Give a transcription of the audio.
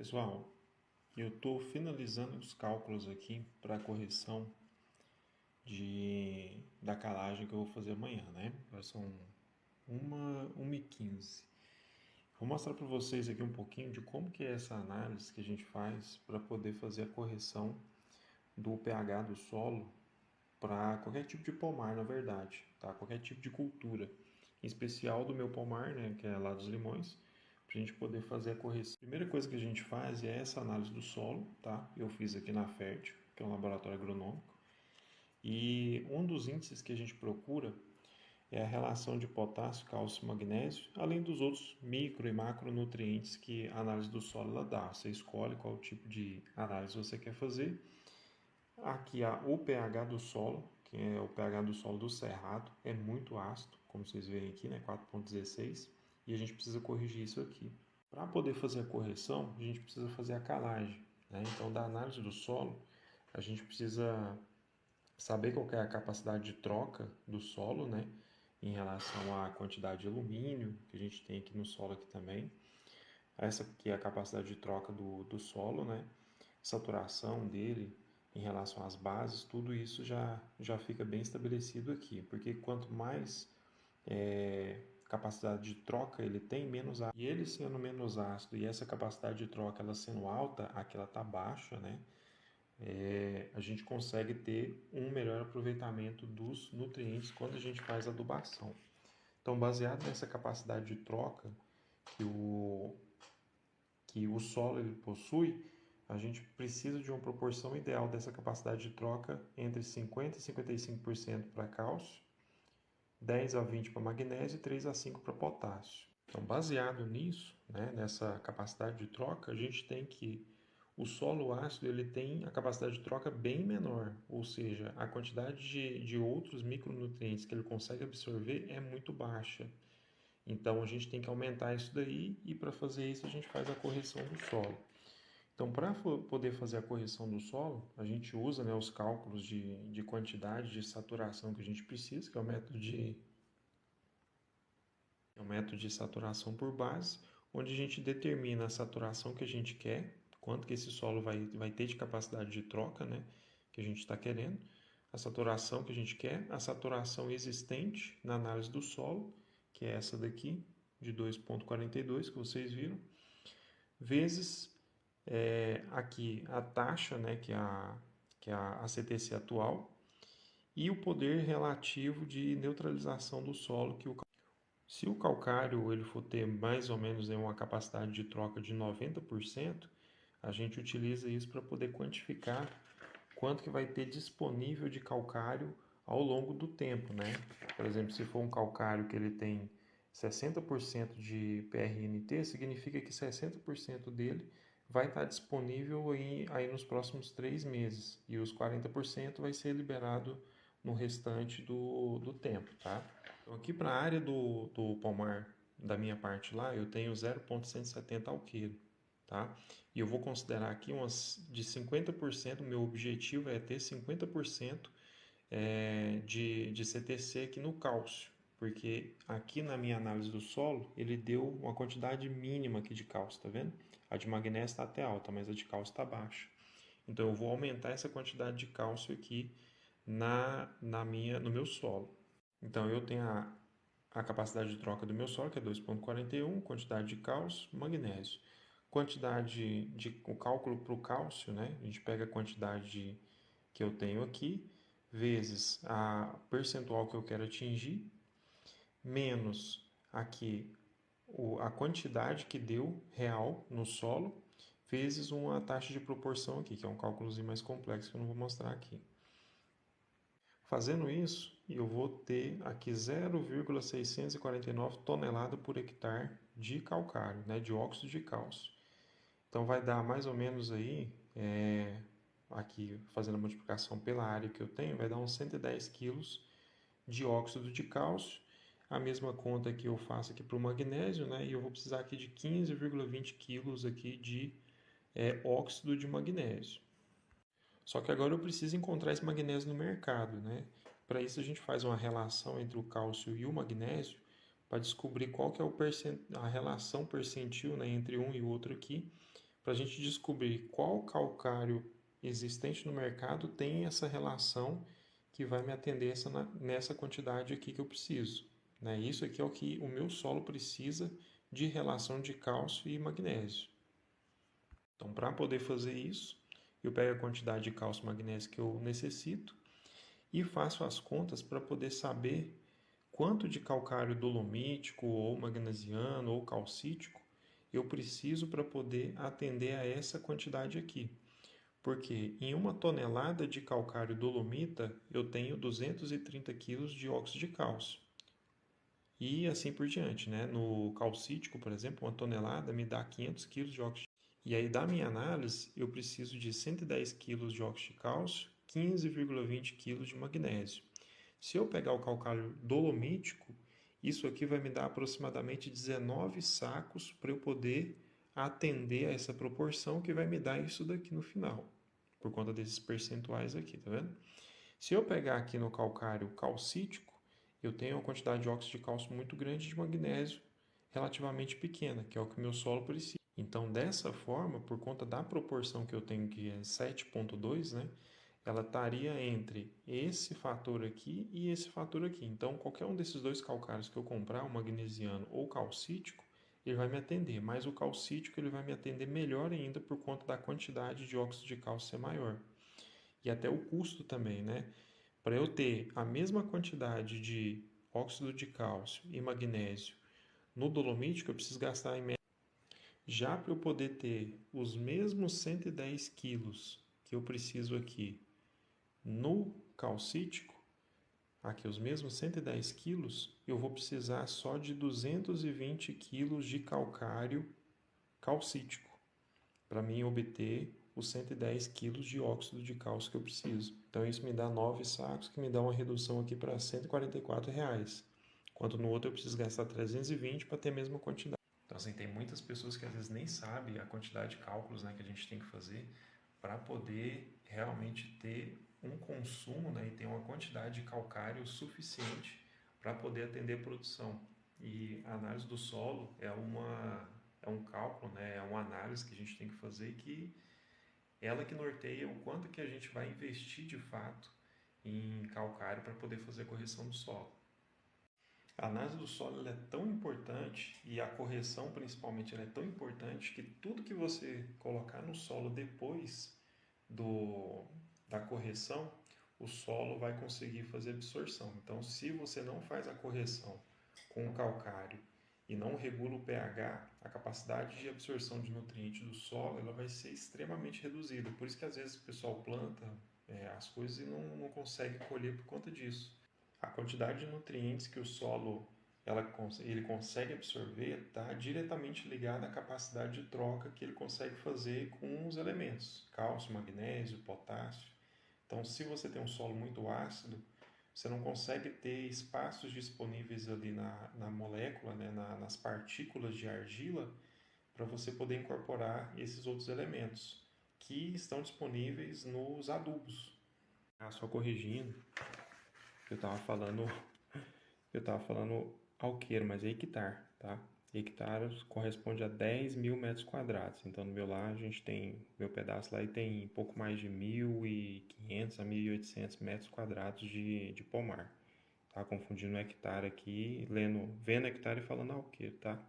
Pessoal, eu estou finalizando os cálculos aqui para a correção da calagem que eu vou fazer amanhã, né? Agora são 1h15. Vou mostrar para vocês aqui um pouquinho de como que é essa análise que a gente faz para poder fazer a correção do pH do solo para qualquer tipo de pomar, na verdade, tá? Qualquer tipo de cultura, em especial do meu pomar, né, que é lá dos limões, para a gente poder fazer a correção. A primeira coisa que a gente faz é essa análise do solo, tá? Eu fiz aqui na Fértil, que é um laboratório agronômico, e um dos índices que a gente procura é a relação de potássio, cálcio e magnésio, além dos outros micro e macronutrientes que a análise do solo ela dá. Você escolhe qual tipo de análise você quer fazer. Aqui o pH do solo, que é o pH do solo do cerrado, é muito ácido, como vocês veem aqui, né, 4,16, e a gente precisa corrigir isso aqui. Para poder fazer a correção, a gente precisa fazer a calagem, né? Então, da análise do solo, a gente precisa saber qual é a capacidade de troca do solo, né, em relação à quantidade de alumínio que a gente tem aqui no solo aqui também. Essa aqui é a capacidade de troca do solo, né? Saturação dele em relação às bases, tudo isso já fica bem estabelecido aqui, porque quanto mais capacidade de troca ele tem, menos ácido. E ele sendo menos ácido e essa capacidade de troca ela sendo alta, aqui ela está baixa, né? A gente consegue ter um melhor aproveitamento dos nutrientes quando a gente faz adubação. Então, baseado nessa capacidade de troca que o solo ele possui, a gente precisa de uma proporção ideal dessa capacidade de troca entre 50% e 55% para cálcio, 10 a 20 para magnésio e 3 a 5 para potássio. Então, baseado nisso, né, nessa capacidade de troca, a gente tem que o solo ácido ele tem a capacidade de troca bem menor, ou seja, a quantidade de outros micronutrientes que ele consegue absorver é muito baixa. Então, a gente tem que aumentar isso daí e para fazer isso a gente faz a correção do solo. Então, para poder fazer a correção do solo, a gente usa, né, os cálculos de quantidade de saturação que a gente precisa, que é o método de saturação por base, onde a gente determina a saturação que a gente quer, quanto que esse solo vai ter de capacidade de troca, né, que a gente está querendo, a saturação que a gente quer, a saturação existente na análise do solo, que é essa daqui, de 2,42, que vocês viram, vezes aqui a taxa, né, que é a ACTC atual, e o poder relativo de neutralização do solo que se o calcário ele for ter mais ou menos uma capacidade de troca de 90%, a gente utiliza isso para poder quantificar quanto que vai ter disponível de calcário ao longo do tempo, né? Por exemplo, se for um calcário que ele tem 60% de PRNT, significa que 60% dele vai estar disponível aí nos próximos 3 meses e os 40% vai ser liberado no restante do tempo, tá? Então, aqui para a área do pomar da minha parte lá, eu tenho 0,170 alqueiro, tá? E eu vou considerar aqui de 50%, o meu objetivo é ter 50% de CTC aqui no cálcio, porque aqui na minha análise do solo, ele deu uma quantidade mínima aqui de cálcio, tá vendo? A de magnésio está até alta, mas a de cálcio está baixa. Então eu vou aumentar essa quantidade de cálcio aqui no meu solo. Então eu tenho a capacidade de troca do meu solo, que é 2,41, quantidade de cálcio, magnésio. O cálculo para o cálcio, né? A gente pega a quantidade que eu tenho aqui, vezes a percentual que eu quero atingir, menos aqui a quantidade que deu real no solo, vezes uma taxa de proporção aqui, que é um cálculozinho mais complexo que eu não vou mostrar aqui. Fazendo isso, eu vou ter aqui 0,649 toneladas por hectare de calcário, né, de óxido de cálcio. Então vai dar mais ou menos aí, aqui fazendo a multiplicação pela área que eu tenho, vai dar uns 110 quilos de óxido de cálcio. A mesma conta que eu faço aqui para o magnésio, né, e eu vou precisar aqui de 15,20 quilos aqui de óxido de magnésio. Só que agora eu preciso encontrar esse magnésio no mercado, né? Para isso a gente faz uma relação entre o cálcio e o magnésio para descobrir qual que é a relação percentil, né, entre um e o outro aqui, para a gente descobrir qual calcário existente no mercado tem essa relação que vai me atender nessa quantidade aqui que eu preciso. Né? Isso aqui é o que o meu solo precisa de relação de cálcio e magnésio. Então, para poder fazer isso, eu pego a quantidade de cálcio e magnésio que eu necessito e faço as contas para poder saber quanto de calcário dolomítico ou magnesiano ou calcítico eu preciso para poder atender a essa quantidade aqui. Porque em uma tonelada de calcário dolomita eu tenho 230 kg de óxido de cálcio. E assim por diante, né? No calcítico, por exemplo, uma tonelada me dá 500 kg de óxido. E aí, da minha análise, eu preciso de 110 kg de óxido de cálcio, 15,20 kg de magnésio. Se eu pegar o calcário dolomítico, isso aqui vai me dar aproximadamente 19 sacos para eu poder atender a essa proporção que vai me dar isso daqui no final, por conta desses percentuais aqui, tá vendo? Se eu pegar aqui no calcário calcítico, eu tenho uma quantidade de óxido de cálcio muito grande de magnésio relativamente pequena, que é o que o meu solo precisa. Então, dessa forma, por conta da proporção que eu tenho, que é 7,2, né? Ela estaria entre esse fator aqui e esse fator aqui. Então, qualquer um desses dois calcários que eu comprar, o magnesiano ou o calcítico, ele vai me atender. Mas o calcítico ele vai me atender melhor ainda por conta da quantidade de óxido de cálcio ser maior. E até o custo também, né? Para eu ter a mesma quantidade de óxido de cálcio e magnésio no dolomítico, eu preciso gastar em média. Já para eu poder ter os mesmos 110 quilos que eu preciso aqui no calcítico, aqui os mesmos 110 quilos, eu vou precisar só de 220 quilos de calcário calcítico para mim obter os 110 quilos de óxido de cálcio que eu preciso. Então isso me dá 9 sacos, que me dá uma redução aqui para R$ 144. Enquanto no outro eu preciso gastar 320 para ter a mesma quantidade. Então assim, tem muitas pessoas que às vezes nem sabem a quantidade de cálculos, né, que a gente tem que fazer para poder realmente ter um consumo, né, e ter uma quantidade de calcário suficiente para poder atender a produção. E a análise do solo é um cálculo, né, é uma análise que a gente tem que fazer que ela que norteia o quanto que a gente vai investir de fato em calcário para poder fazer a correção do solo. A análise do solo é tão importante e a correção principalmente é tão importante que tudo que você colocar no solo depois do, da correção, o solo vai conseguir fazer absorção. Então, se você não faz a correção com o calcário e não regula o pH, a capacidade de absorção de nutrientes do solo ela vai ser extremamente reduzida. Por isso que às vezes o pessoal planta as coisas e não consegue colher por conta disso. A quantidade de nutrientes que o solo ele consegue absorver está diretamente ligada à capacidade de troca que ele consegue fazer com os elementos, cálcio, magnésio, potássio. Então, se você tem um solo muito ácido, você não consegue ter espaços disponíveis ali na molécula, né, nas partículas de argila, para você poder incorporar esses outros elementos que estão disponíveis nos adubos. Só corrigindo, eu estava falando alqueiro, mas é hectare, tá? Hectare corresponde a 10 mil metros quadrados. Então, no meu lá, a gente tem, meu pedaço lá tem pouco mais de 1.500 a 1.800 metros quadrados de pomar. Tá confundindo hectare aqui, vendo hectare e falando alqueiro, tá?